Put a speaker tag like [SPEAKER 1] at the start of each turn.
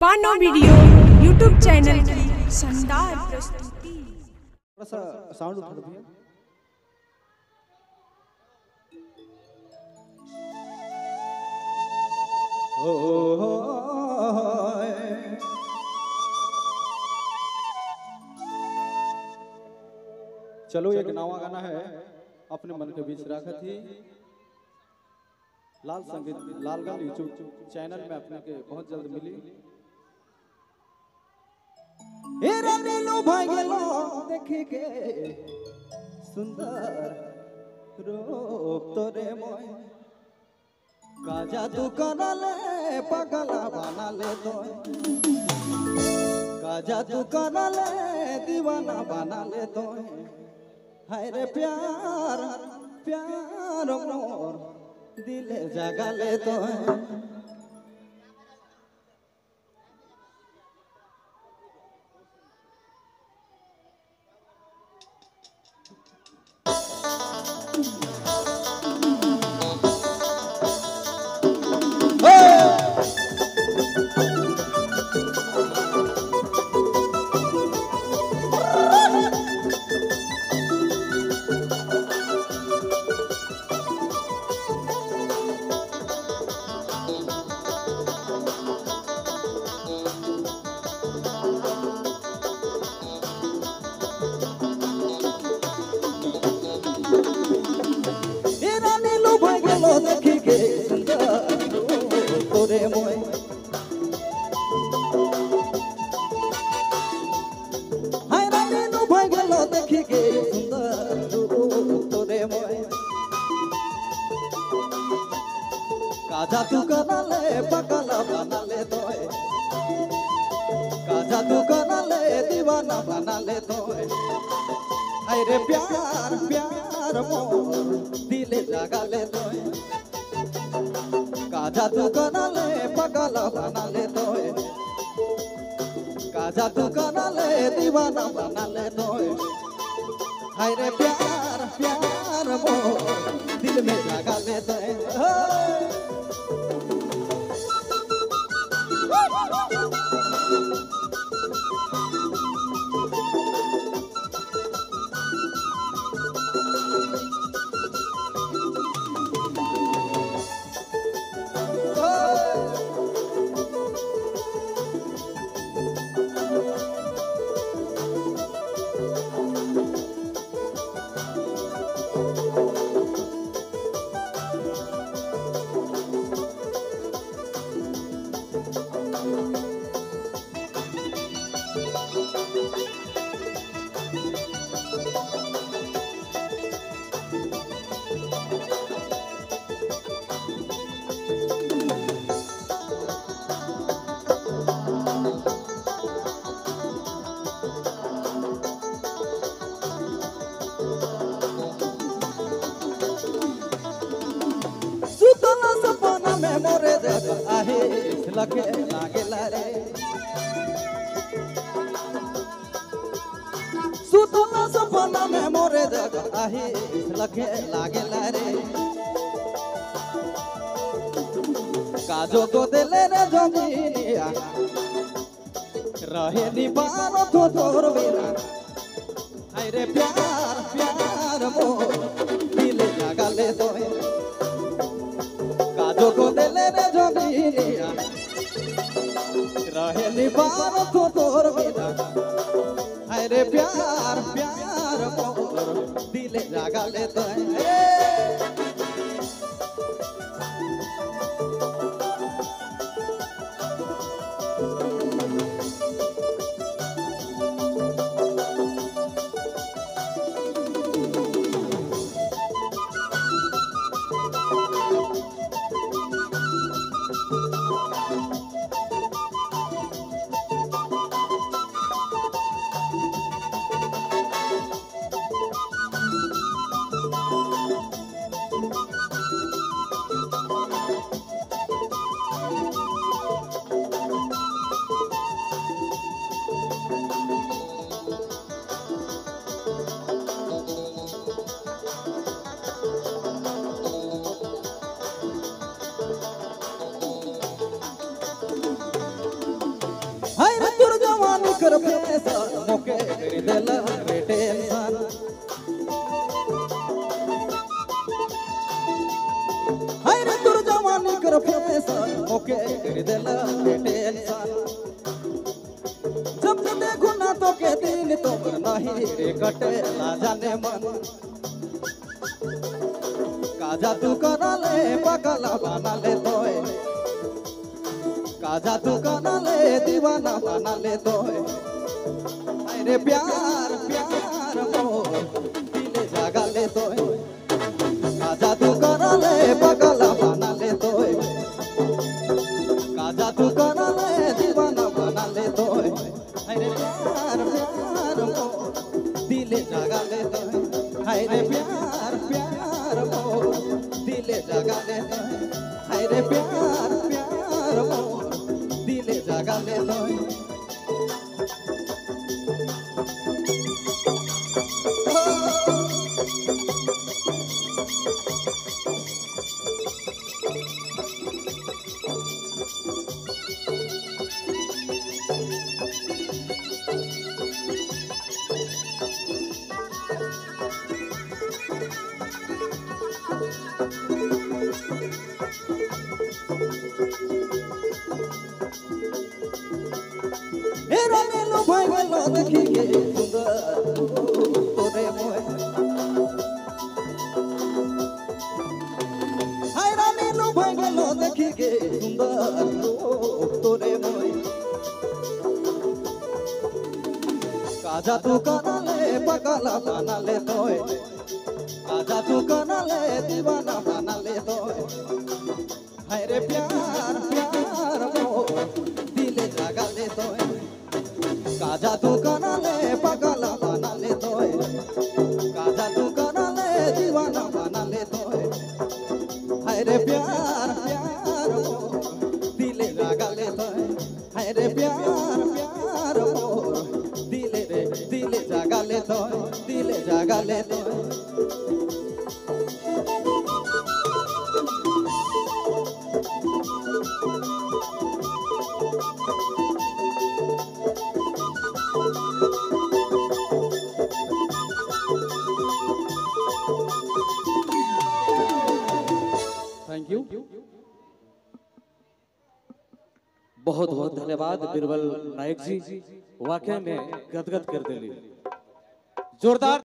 [SPEAKER 1] पानो video YouTube channel की शानदार प्रस्तुति।
[SPEAKER 2] थोड़ा सा साउंड उठा दो भैया। चलो एक नवा गाना है अपने मन के बीच रखा थी लाल संगीत लाल गान यूट्यूब चैनल में अपने के बहुत जल्द मिली। ए रानीलो भागेलो देखी के सुंदर रूप तोरे मोय काजा तू कनाले पगला बनाले तो काजा तू कनाले दीवाना बनाले तो हाय रे प्यार प्यार मोर दिले जगाले तो देखी के तोरे मोय हाय रानी नु भागलो देखी के सुंदर तोरे मोय काजा तू कनाले पगला बनाले तोय काजा तू कनाले दीवाना बनाले तोय हाय रे प्यार प्यार मोर दिले जगाले तोय काजा तू कनाले पगला बनाले तोय काजा तू कनाले दीवाना बनाले तोय हाय रे प्यार प्यार मोर दिल में जगाले तोय मोरे देव आहे लगे लागेला रे सुतला सपना में मोरे देव आहे लगे लागेला रे काजो को देले रे जमीनिया रहे निबारो तो तोर बिना हाय रे प्यार प्यार मोर दिल जगाले तोय काजो को देले रे जमीनिया रहे निबारो तो तोर बिना हाय रे प्यार प्यार मोर दिले जगाले तोय कर फैशन मोके कर देला रे टेंशन हाय रे तुर जवानी कर फैशन मोके कर देला रे टेंशन जब देखो ना तो के दिन तो नहीं रे कटे ना जाने मन काजा तू करा ले पगला बना ले तोए काजा तू करा ले दीवाना बना ले तोए अरे प्यार प्यार मोर दिल जागा ले तोए काजा तू करा ले पगला बना ले तोए काजा तू करा ले दीवाना बना ले तोए अरे प्यार प्यार मोर दिल जागा ले तोए अरे प्यार प्यार मोर दिल जागा ले तोए अरे प्यार प्यार मोर दिल जागा ले तोए देखिए सुंदर तोरे मोए हाय रानी लो भाई गलो देखिए सुंदर तोरे मोए काजा तू कना ले पगला बना ले तोए काजा तू कना ले दीवाना बना ले तोए हाय रे प्यार प्यार मोर दिल जागा ले तोए काजा तू कना ले पगला बना ले तोए काजा तू कना ले दीवाना बना ले तोए हाय रे प्यार प्यार मोर दिल जागा ले तोए हाय रे प्यार प्यार मोर दिल जागा ले तोए दिल जागा ले तोए
[SPEAKER 3] थैंक यू बहुत बहुत धन्यवाद बिरबल नायक जी वाकई में गदगद कर दिली जोरदार